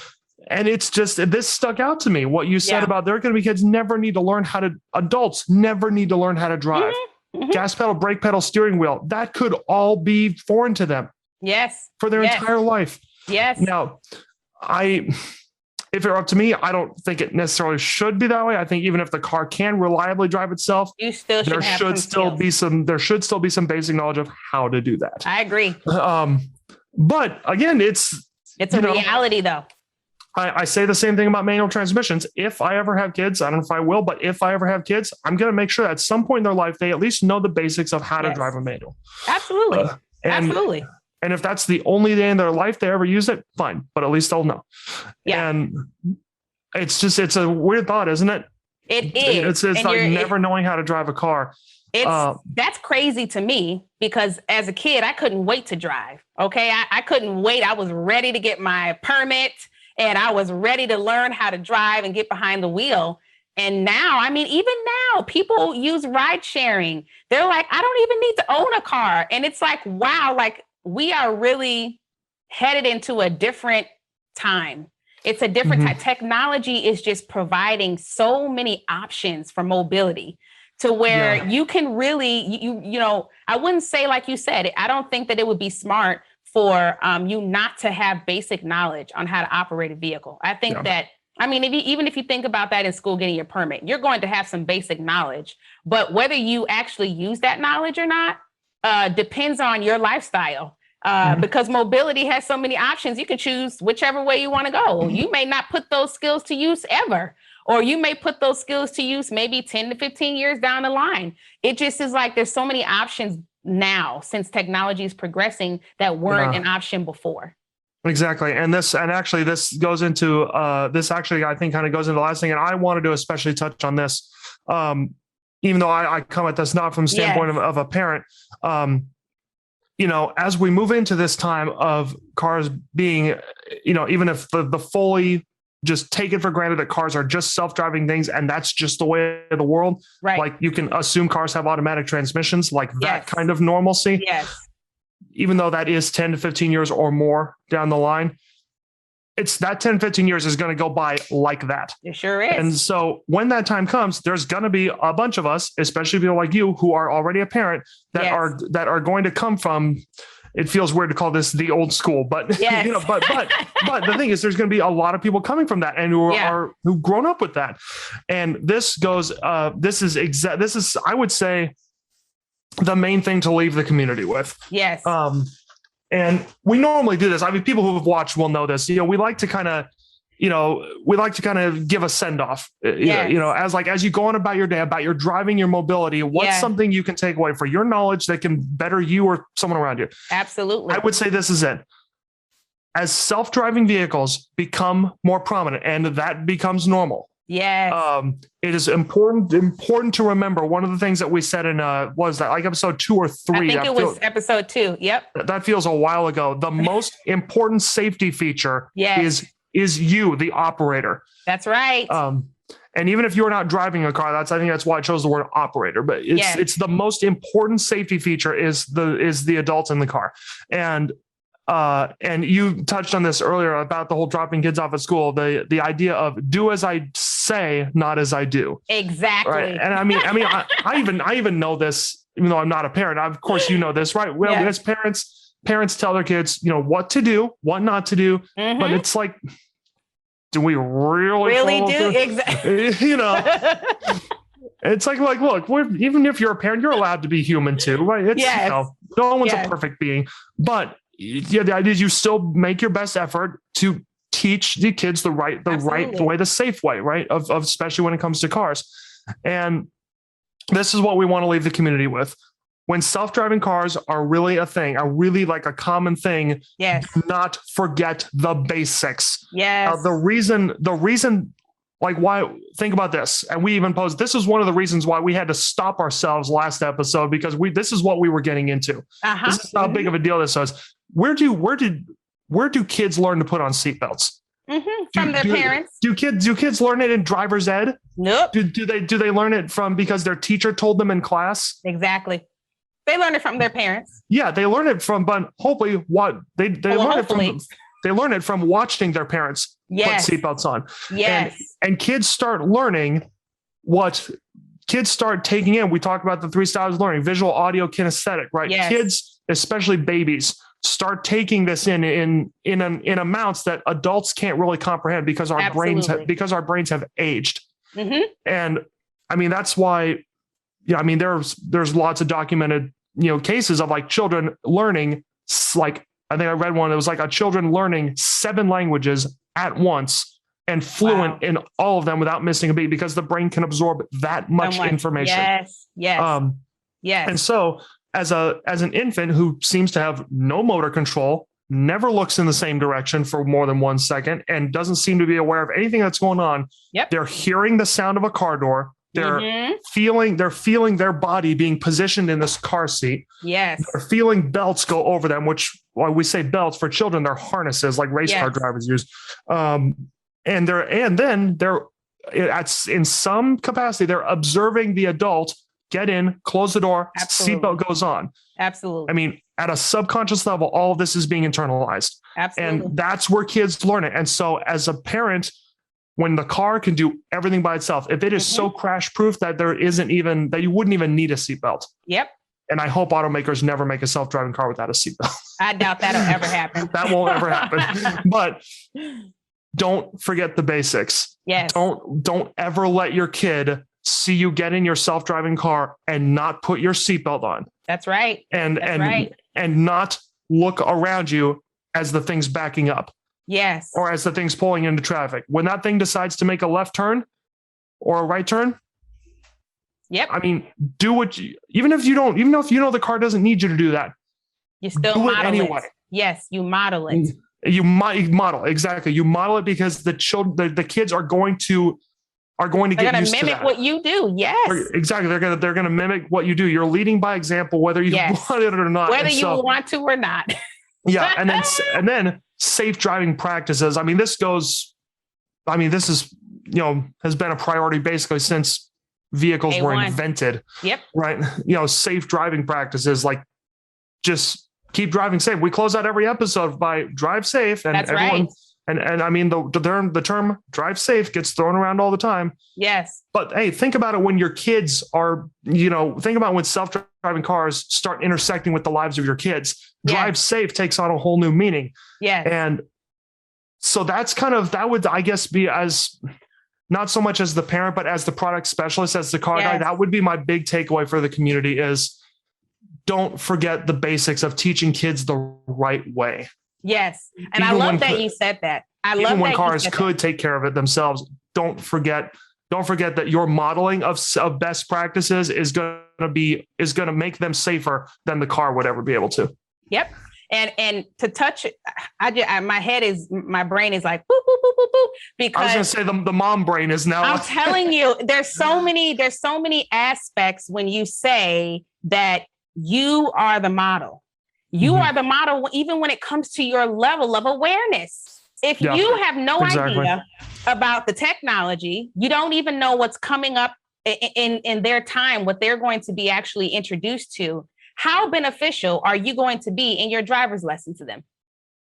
And it's just, this stuck out to me. What you said about there are going to be kids adults never need to learn how to drive. Mm-hmm. Gas pedal, brake pedal, steering wheel. That could all be foreign to them. Yes. For their entire life. Yes. Now, if it were up to me, I don't think it necessarily should be that way. I think even if the car can reliably drive itself, there should still be some basic knowledge of how to do that. I agree. But again, it's a reality though. I say the same thing about manual transmissions. If I ever have kids, I don't know if I will, but if I ever have kids, I'm going to make sure that at some point in their life, they at least know the basics of how to drive a manual. Absolutely. Absolutely. And if that's the only day in their life they ever use it, fine. But at least they'll know. Yeah. And it's a weird thought, isn't it? It is. It's like never knowing how to drive a car. That's crazy to me because as a kid, I couldn't wait to drive. Okay. I couldn't wait. I was ready to get my permit and I was ready to learn how to drive and get behind the wheel. And now, I mean, even now, people use ride sharing. They're like, I don't even need to own a car. And it's like, wow, like, we are really headed into a different time. It's a different type. Technology is just providing so many options for mobility to where you can really, you know, I wouldn't say like you said, I don't think that it would be smart for you not to have basic knowledge on how to operate a vehicle. I think that, I mean, even if you think about that in school, getting your permit, you're going to have some basic knowledge, but whether you actually use that knowledge or not, depends on your lifestyle because mobility has so many options. You can choose whichever way you want to go. You may not put those skills to use ever, or you may put those skills to use maybe 10 to 15 years down the line. It just is like there's so many options now since technology is progressing that weren't an option before. Exactly. And this goes into I think kind of goes into the last thing. And I wanted to especially touch on this. Even though I come at this not from the standpoint of a parent, you know, as we move into this time of cars being, you know, even if the fully just take it for granted that cars are just self-driving things and that's just the way of the world, right? Like you can assume cars have automatic transmissions, like that kind of normalcy. Yes. Even though that is 10 to 15 years or more down the line, it's that 10, 15 years is going to go by like that. It sure is. And so when that time comes, there's going to be a bunch of us, especially people like you who are already a parent that are going to come from, it feels weird to call this the old school, but you know, but the thing is there's going to be a lot of people coming from that and who've grown up with that. And this goes, this is, I would say, the main thing to leave the community with. Yes. And we normally do this. I mean, people who have watched will know this. You know, we like to kind of give a send off, you know, as you go on about your day, about your driving, your mobility, what's something you can take away for your knowledge that can better you or someone around you. Absolutely. I would say this is it. As self-driving vehicles become more prominent and that becomes normal. Yes. It is important to remember. One of the things that we said in was that like episode 2 or 3? I think it was episode 2. Yep. That feels a while ago. The most important safety feature is you, the operator. That's right. And even if you're not driving a car, I think that's why I chose the word operator. But it's the most important safety feature is the adults in the car. And you touched on this earlier about the whole dropping kids off at school, the idea of do as I say, not as I do. Exactly. Right. And I even know this, even though I'm not a parent. Of course, you know this, right? Well, as parents tell their kids, you know, what to do, what not to do. But it's like, do we really do? Exactly. You know, It's like, look, even if you're a parent, you're allowed to be human too, right? It's, no one's a perfect being, but yeah, the idea is you still make your best effort to teach the kids the right way, the safe way, right? Of especially when it comes to cars. And this is what we want to leave the community with. When self-driving cars are really a thing, are really like a common thing, do not forget the basics. Yes. The reason, like why, think about this. And we even posed, this is one of the reasons why we had to stop ourselves last episode, because this is what we were getting into. This is how big of a deal this was. Where do kids learn to put on seatbelts? From their parents. Do kids learn it in driver's ed? Nope. Do they learn it from because their teacher told them in class? Exactly. They learn it from their parents. Yeah, they learn it from, but hopefully they learn it from watching their parents put seatbelts on. Yes. And kids start learning what kids start taking in. We talk about the 3 styles of learning: visual, audio, kinesthetic, right? Yes. Kids, especially babies, start taking this in amounts that adults can't really comprehend because our brains have aged. And I mean, that's why, there's lots of documented, cases of like children learning, like, I think I read one that was like a children learning 7 languages at once and fluent in all of them without missing a beat, because the brain can absorb that much information. Yes. And so as an infant who seems to have no motor control, never looks in the same direction for more than 1 second, and doesn't seem to be aware of anything that's going on. They're hearing the sound of a car door. They're feeling their body being positioned in this car seat. Yes. They're feeling belts go over them, which, when we say belts for children, they're harnesses like race car drivers use. And then they're in some capacity, they're observing the adult get in, close the door, seatbelt goes on. Absolutely. I mean, at a subconscious level, all of this is being internalized. Absolutely. And that's where kids learn it. And so as a parent, when the car can do everything by itself, if it is so crash proof that that you wouldn't even need a seatbelt. Yep. And I hope automakers never make a self-driving car without a seatbelt. I doubt that'll ever happen. That won't ever happen. But don't forget the basics. Yes. Don't ever let your kid see you get in your self-driving car and not put your seatbelt on. That's right. And not look around you as the thing's backing up. Yes. Or as the thing's pulling into traffic. When that thing decides to make a left turn or a right turn. Yep. I mean, do even if you know the car doesn't need you to do that. You still do model it anyway. Yes, you model it. You model, exactly. You model it because the kids are going to get used to that. Mimic what you do. Yes. Exactly. They're going to mimic what you do. You're leading by example, whether you want it or not. Whether you want to or not. Yeah. And then safe driving practices. I mean, this is, has been a priority basically since vehicles were invented. Yep. Right. Safe driving practices, like just keep driving safe. We close out every episode by drive safe. And that's right. And I mean, the term drive safe gets thrown around all the time. Yes. But hey, think about it when your kids are, think about when self-driving cars start intersecting with the lives of your kids. Drive safe takes on a whole new meaning. Yeah. And so that would, I guess, be as not so much as the parent, but as the product specialist, as the car guy, that would be my big takeaway for the community is don't forget the basics of teaching kids the right way. Yes. And I love that you said that. Even when cars could take care of it themselves, don't forget that your modeling of best practices is going to make them safer than the car would ever be able to. Yep. And to touch it, my brain is like, boop, boop, boop, boop, boop, because I was going to say the mom brain is now. I'm telling you, there's so many aspects when you say that you are the model. You are the model, even when it comes to your level of awareness. If you have no idea about the technology, you don't even know what's coming up in their time, what they're going to be actually introduced to, how beneficial are you going to be in your driver's lesson to them?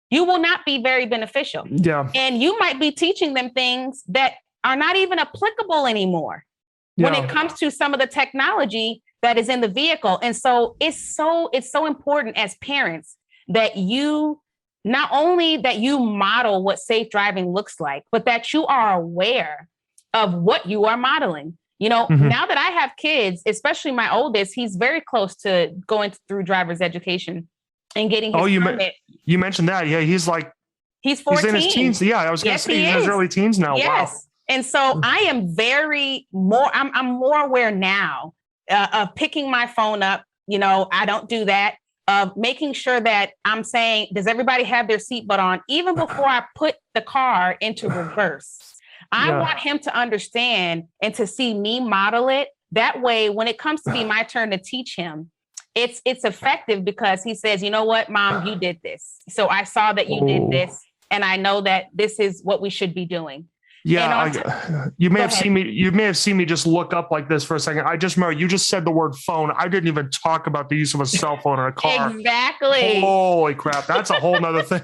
You will not be very beneficial. Yeah. And you might be teaching them things that are not even applicable anymore when it comes to some of the technology that is in the vehicle. And so it's so important as parents that you not only that you model what safe driving looks like, but that you are aware of what you are modeling. Now that I have kids, especially my oldest, he's very close to going through driver's education and getting his permit. You mentioned that. Yeah, he's 14. He's in his teens. Yeah, I was going to say he's in his early teens now. Yes. Wow. And so I am I'm more aware now of picking my phone up. I don't do that. Of making sure that I'm saying, does everybody have their seatbelt on? Even before I put the car into reverse. I want him to understand and to see me model it. That way, when it comes to be my turn to teach him, it's effective because he says, you know what, Mom, you did this. So I saw that you did this, and I know that this is what we should be doing. Yeah, you may have seen me. You may have seen me just look up like this for a second. I just remember you just said the word phone. I didn't even talk about the use of a cell phone in a car. Exactly. Holy crap, that's a whole nother thing.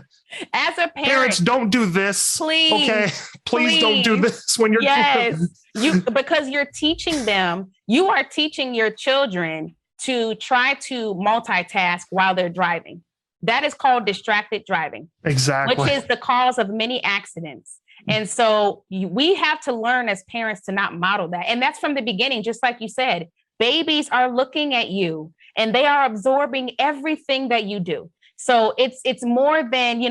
As a parents, don't do this. Please, okay, please don't do this when you're doing because you're teaching them. You are teaching your children to try to multitask while they're driving. That is called distracted driving. Exactly, which is the cause of many accidents. And so we have to learn as parents to not model that. And that's from the beginning, just like you said, babies are looking at you and they are absorbing everything that you do. So it's more than,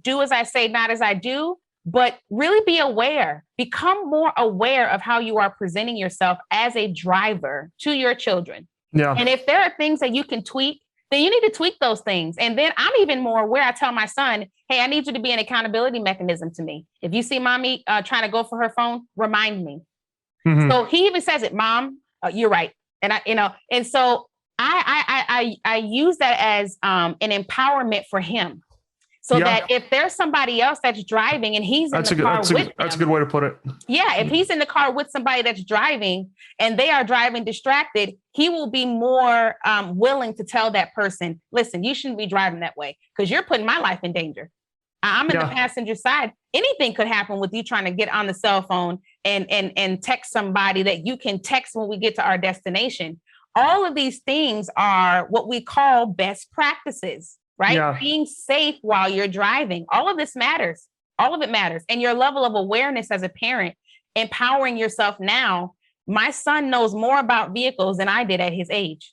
do as I say, not as I do, but really be aware, become more aware of how you are presenting yourself as a driver to your children. Yeah. And if there are things that you can tweak, then you need to tweak those things. And then I'm even more aware. I tell my son, hey, I need you to be an accountability mechanism to me. If you see mommy trying to go for her phone, remind me. Mm-hmm. So he even says it, Mom, you're right. And and so I use that as an empowerment for him. So that if there's somebody else that's driving and he's in the car with them. That's a good way to put it. Yeah. If he's in the car with somebody that's driving and they are driving distracted, he will be more willing to tell that person, listen, you shouldn't be driving that way because you're putting my life in danger. I'm in the passenger side. Anything could happen with you trying to get on the cell phone and text somebody that you can text when we get to our destination. All of these things are what we call best practices. Right? Yeah. Being safe while you're driving. All of this matters. All of it matters. And your level of awareness as a parent, empowering yourself now. My son knows more about vehicles than I did at his age.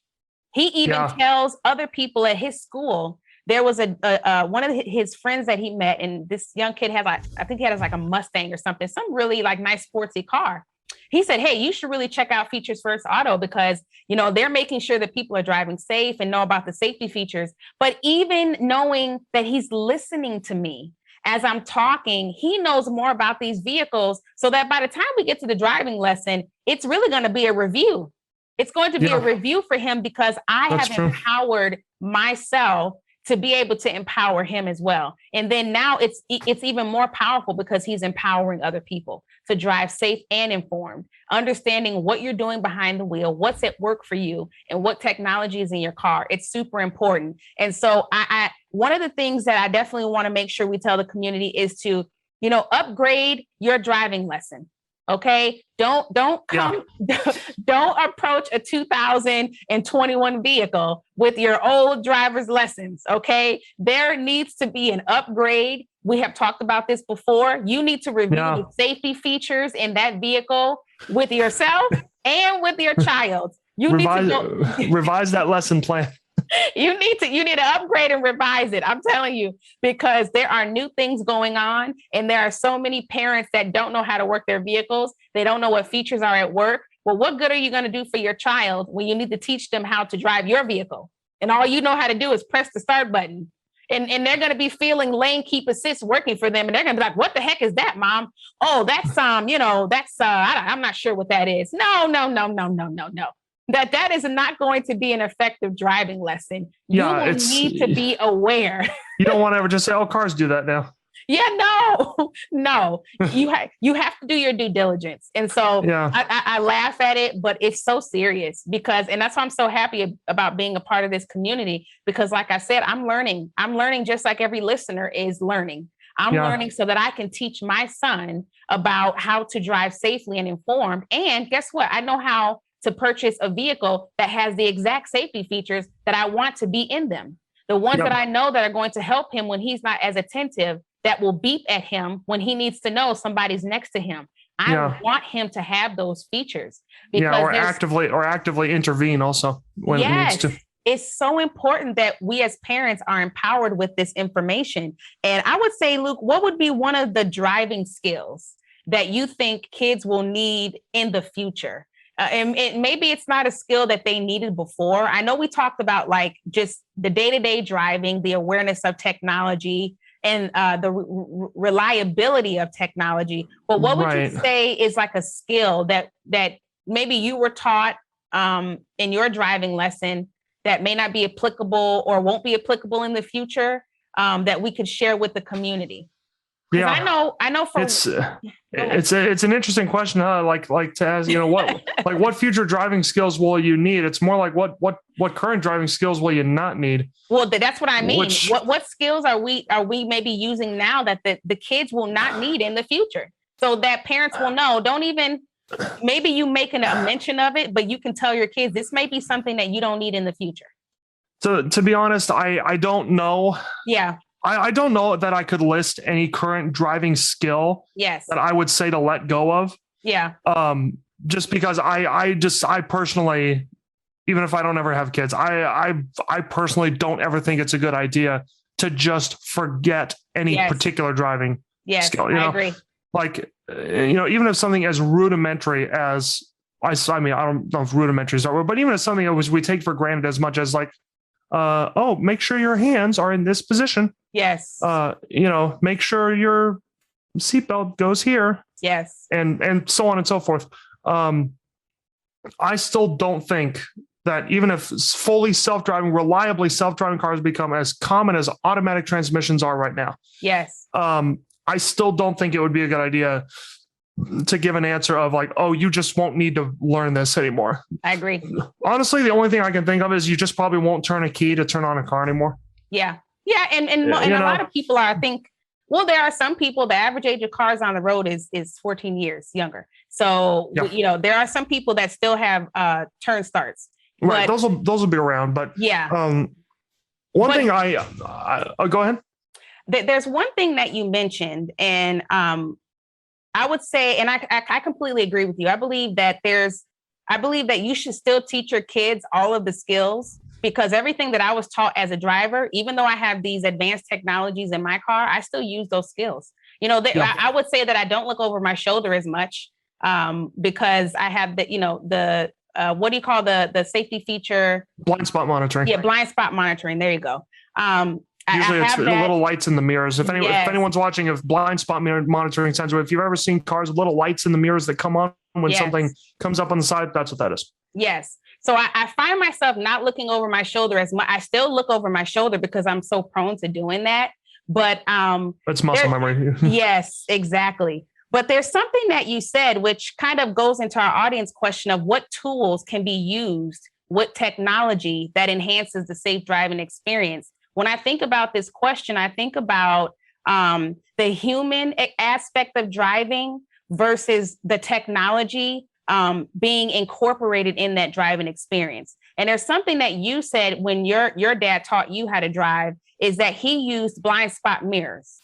He even tells other people at his school. There was one of his friends that he met, and this young kid had I think he had a Mustang or something, some really nice sportsy car. He said, hey, you should really check out FeaturesFirst Auto because, they're making sure that people are driving safe and know about the safety features. But even knowing that he's listening to me as I'm talking, he knows more about these vehicles so that by the time we get to the driving lesson, it's really going to be a review. It's going to be a review for him because I have empowered myself to be able to empower him as well. And then now it's even more powerful because he's empowering other people to drive safe and informed, understanding what you're doing behind the wheel, what's at work for you, and what technology is in your car. It's super important. And so I one of the things that I definitely want to make sure we tell the community is to, upgrade your driving lesson. Okay. Don't approach a 2021 vehicle with your old driver's lessons. Okay. There needs to be an upgrade. We have talked about this before. You need to review the safety features in that vehicle with yourself and with your child. You need to revise that lesson plan. You need to upgrade and revise it. I'm telling you, because there are new things going on and there are so many parents that don't know how to work their vehicles. They don't know what features are at work. Well, what good are you going to do for your child when you need to teach them how to drive your vehicle? And all you know how to do is press the start button. And they're going to be feeling lane keep assist working for them. And they're going to be like, what the heck is that, Mom? Oh, that's, I'm not sure what that is. No. That is not going to be an effective driving lesson. You will need to be aware. You don't want to ever just say, oh, cars do that now. Yeah, no. You have to do your due diligence. And so I laugh at it, but it's so serious and that's why I'm so happy about being a part of this community, because like I said, I'm learning just like every listener is learning. I'm learning so that I can teach my son about how to drive safely and informed. And guess what? I know how to purchase a vehicle that has the exact safety features that I want to be in them. The ones that I know that are going to help him when he's not as attentive, that will beep at him when he needs to know somebody's next to him. I want him to have those features. Because or actively intervene also when it needs to. It's so important that we as parents are empowered with this information. And I would say, Luke, what would be one of the driving skills that you think kids will need in the future? And maybe it's not a skill that they needed before. I know we talked about like just the day-to-day driving, the awareness of technology, and the reliability of technology. But what would you say is like a skill that maybe you were taught in your driving lesson that may not be applicable or won't be applicable in the future, that we could share with the community? Yeah, I know. It's an interesting question. Like to ask, what future driving skills will you need? It's more like what current driving skills will you not need? Well, that's what I mean. What skills are we maybe using now that the kids will not need in the future, so that parents will know? Don't even. Maybe you making a mention of it, but you can tell your kids this may be something that you don't need in the future. So to be honest, I don't know. Yeah. I don't know that I could list any current driving skill that I would say to let go of. Yeah. Just because I personally, even if I don't ever have kids, I personally don't ever think it's a good idea to just forget any particular driving skill. I agree. Like, even if something as rudimentary as I don't know if rudimentary is that word, but even if something that we take for granted as much as like, make sure your hands are in this position. Yes. Make sure your seatbelt goes here. Yes. And so on and so forth. I still don't think that even if fully self-driving, reliably self-driving cars become as common as automatic transmissions are right now. Yes. I still don't think it would be a good idea to give an answer of like, oh, you just won't need to learn this anymore. I agree. Honestly, the only thing I can think of is you just probably won't turn a key to turn on a car anymore. Yeah. Yeah. And a lot of people are, I think, well, there are some people, the average age of cars on the road is 14 years younger. So, there are some people that still have turn starts. Right. Those will be around. But one thing go ahead. There's one thing that you mentioned, and I would say, and I completely agree with you. I believe that you should still teach your kids all of the skills, because everything that I was taught as a driver, even though I have these advanced technologies in my car, I still use those skills. I would say that I don't look over my shoulder as much because I have the what do you call the safety feature? Blind spot monitoring. Yeah, blind spot monitoring. There you go. Usually it's the little lights in the mirrors. If anyone's watching, if blind spot monitoring sensor, if you've ever seen cars with little lights in the mirrors that come on when something comes up on the side, that's what that is. Yes. So I find myself not looking over my shoulder as much. I still look over my shoulder because I'm so prone to doing that. But it's muscle memory. Yes, exactly. But there's something that you said, which kind of goes into our audience question of what tools can be used with technology that enhances the safe driving experience. When I think about this question, I think about the human aspect of driving versus the technology being incorporated in that driving experience. And there's something that you said when your dad taught you how to drive, is that he used blind spot mirrors,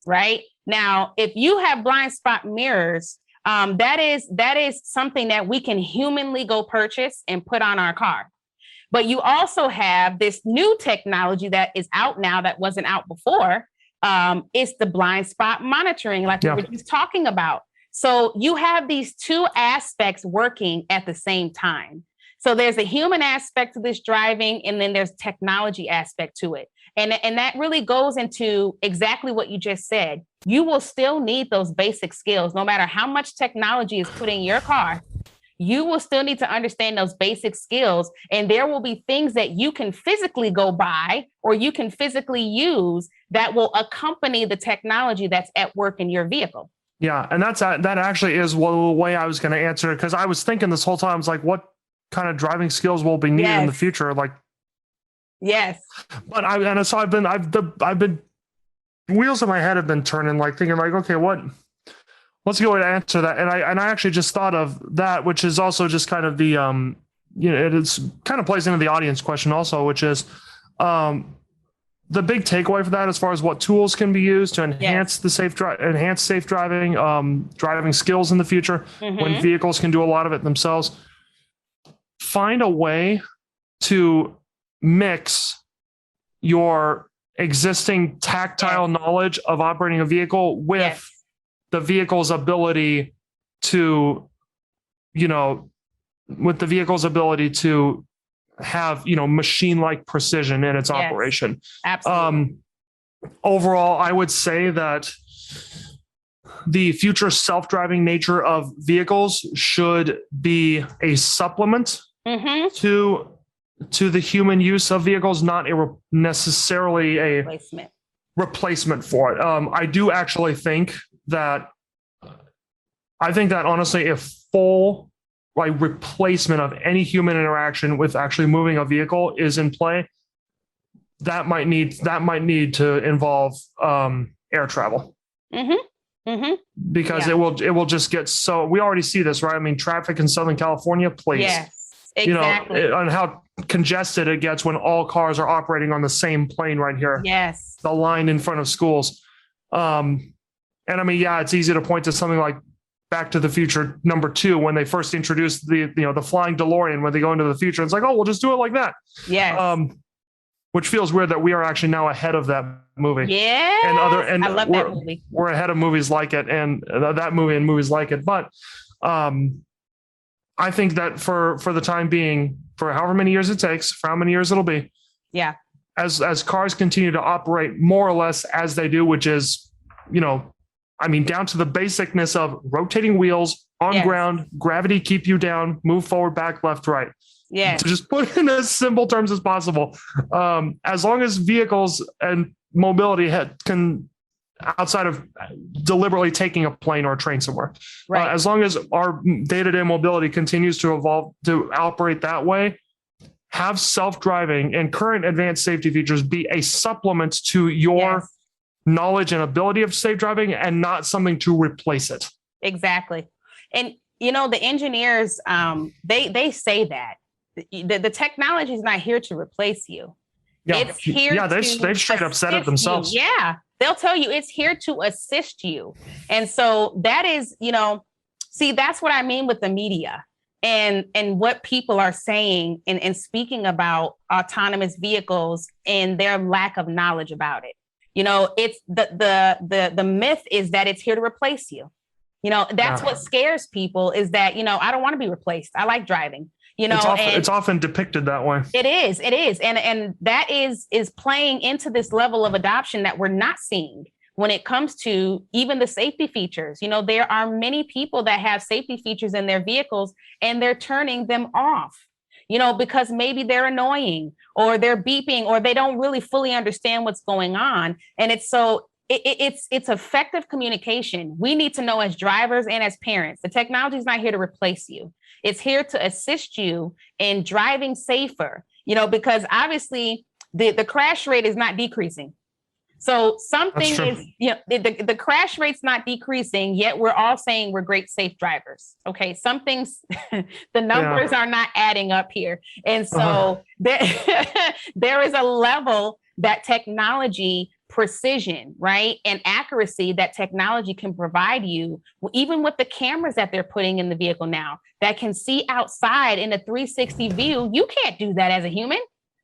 right? Now, if you have blind spot mirrors, that is something that we can humanly go purchase and put on our car. But you also have this new technology that is out now that wasn't out before. It's the blind spot monitoring, like we were just talking about. So you have these two aspects working at the same time. So there's a human aspect to this driving, and then there's technology aspect to it. And that really goes into exactly what you just said. You will still need those basic skills, no matter how much technology is put in your car. You will still need to understand those basic skills. And there will be things that you can physically go buy or you can physically use that will accompany the technology that's at work in your vehicle. Yeah. And that actually is the way I was going to answer it. Because I was thinking this whole time, I was like, what kind of driving skills will be needed in the future? Like, yes. But I've been wheels in my head have been turning, like thinking like, okay, what's a good way to answer that? And I actually just thought of that, which is also just kind of the, it's kind of plays into the audience question also, which is, the big takeaway for that, as far as what tools can be used to enhance the safe driving, driving skills in the future, when vehicles can do a lot of it themselves, find a way to mix your existing tactile knowledge of operating a vehicle with the vehicle's ability to, have, machine-like precision in its operation. Absolutely. Overall, I would say that the future self-driving nature of vehicles should be a supplement to the human use of vehicles, not necessarily a replacement for it. I do actually think that, honestly, a full replacement of any human interaction with actually moving a vehicle is in play, that might need to involve air travel. Because it will just get so, we already see this, right? I mean, traffic in Southern California, please. Yes, exactly. And how congested it gets when all cars are operating on the same plane right here. Yes. The line in front of schools. And I mean, it's easy to point to something like Back to the Future #2, when they first introduced the flying DeLorean, when they go into the future. It's like, oh, we'll just do it like that. Yes. Which feels weird that we are actually now ahead of that movie. Yeah. And I love that movie. We're ahead of movies like it, and that movie and movies like it. But I think that for the time being, for however many years it takes, for how many years it'll be. Yeah. As cars continue to operate more or less as they do, which is, down to the basicness of rotating wheels on ground, gravity keep you down, move forward, back, left, right. Yeah. To just put it in as simple terms as possible. As long as vehicles and mobility can, outside of deliberately taking a plane or a train somewhere, as long as our day-to-day mobility continues to evolve to operate that way, have self-driving and current advanced safety features be a supplement to your knowledge and ability of safe driving, and not something to replace it. Exactly. And, the engineers, they say that the technology is not here to replace you. It's here they've straight up said it themselves. You. Yeah. They'll tell you it's here to assist you. And so that is, that's what I mean with the media and what people are saying and speaking about autonomous vehicles and their lack of knowledge about it. It's the myth is that it's here to replace you. That's what scares people, is that, I don't want to be replaced. I like driving, it's often depicted that way. It is. And that is playing into this level of adoption that we're not seeing when it comes to even the safety features. There are many people that have safety features in their vehicles and they're turning them off, because maybe they're annoying or they're beeping or they don't really fully understand what's going on. And it's effective communication. We need to know, as drivers and as parents, the technology is not here to replace you. It's here to assist you in driving safer, because obviously the crash rate is not decreasing. So something is, the crash rate's not decreasing, yet we're all saying we're great safe drivers. Okay. Some things, the numbers are not adding up here. And so there is a level that technology, precision, right, and accuracy that technology can provide you, even with the cameras that they're putting in the vehicle now that can see outside in a 360 view. You can't do that as a human.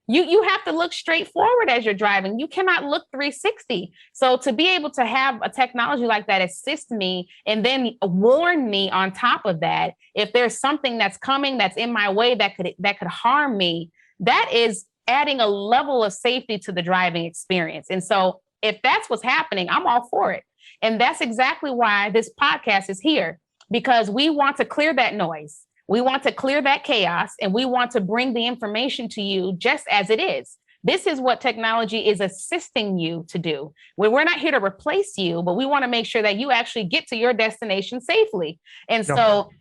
You have to look straight forward as you're driving. You cannot look 360. So to be able to have a technology like that assist me and then warn me on top of that, if there's something that's coming that's in my way that could harm me, that is adding a level of safety to the driving experience. And so if that's what's happening, I'm all for it. And that's exactly why this podcast is here, because we want to clear that noise. We want to clear that chaos, and we want to bring the information to you just as it is. This is what technology is assisting you to do. We're not here to replace you, but we want to make sure that you actually get to your destination safely. And so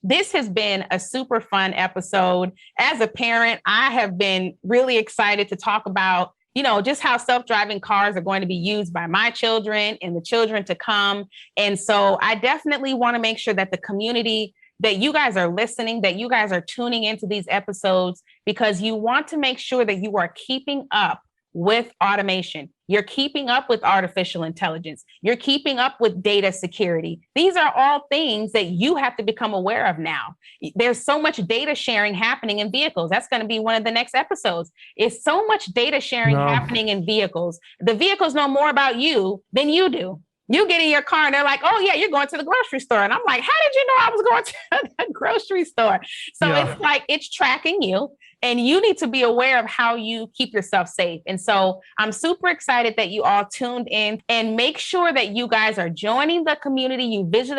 this has been a super fun episode. As a parent, I have been really excited to talk about, just how self-driving cars are going to be used by my children and the children to come. And so I definitely want to make sure that the community, that you guys are listening, that you guys are tuning into these episodes, because you want to make sure that you are keeping up with automation. You're keeping up with artificial intelligence. You're keeping up with data security. These are all things that you have to become aware of now. There's so much data sharing happening in vehicles. That's going to be one of the next episodes. It's so much data sharing happening in vehicles. The vehicles know more about you than you do. You get in your car and they're like, oh yeah, you're going to the grocery store. And I'm like, how did you know I was going to the grocery store? So it's like, it's tracking you. And you need to be aware of how you keep yourself safe. And so I'm super excited that you all tuned in, and make sure that you guys are joining the community. You visit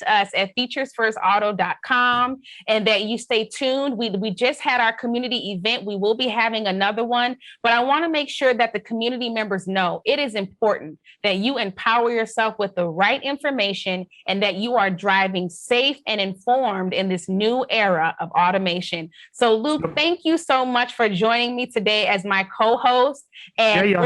us at FeaturesFirstAuto.com, and that you stay tuned. We just had our community event. We will be having another one, but I want to make sure that the community members know it is important that you empower yourself with the right information, and that you are driving safe and informed in this new era of automation. So Luke, thank you so much for joining me today as my co-host. And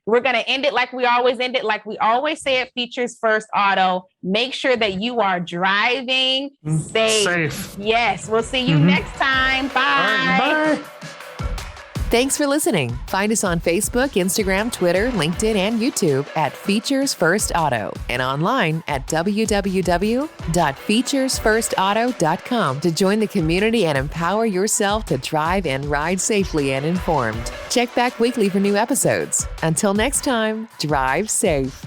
we're gonna end it like we always end it, like we always say at Features First Auto. Make sure that you are driving safe. Yes, we'll see you next time. Bye. Bye. Thanks for listening. Find us on Facebook, Instagram, Twitter, LinkedIn, and YouTube at Features First Auto, and online at www.featuresfirstauto.com to join the community and empower yourself to drive and ride safely and informed. Check back weekly for new episodes. Until next time, drive safe.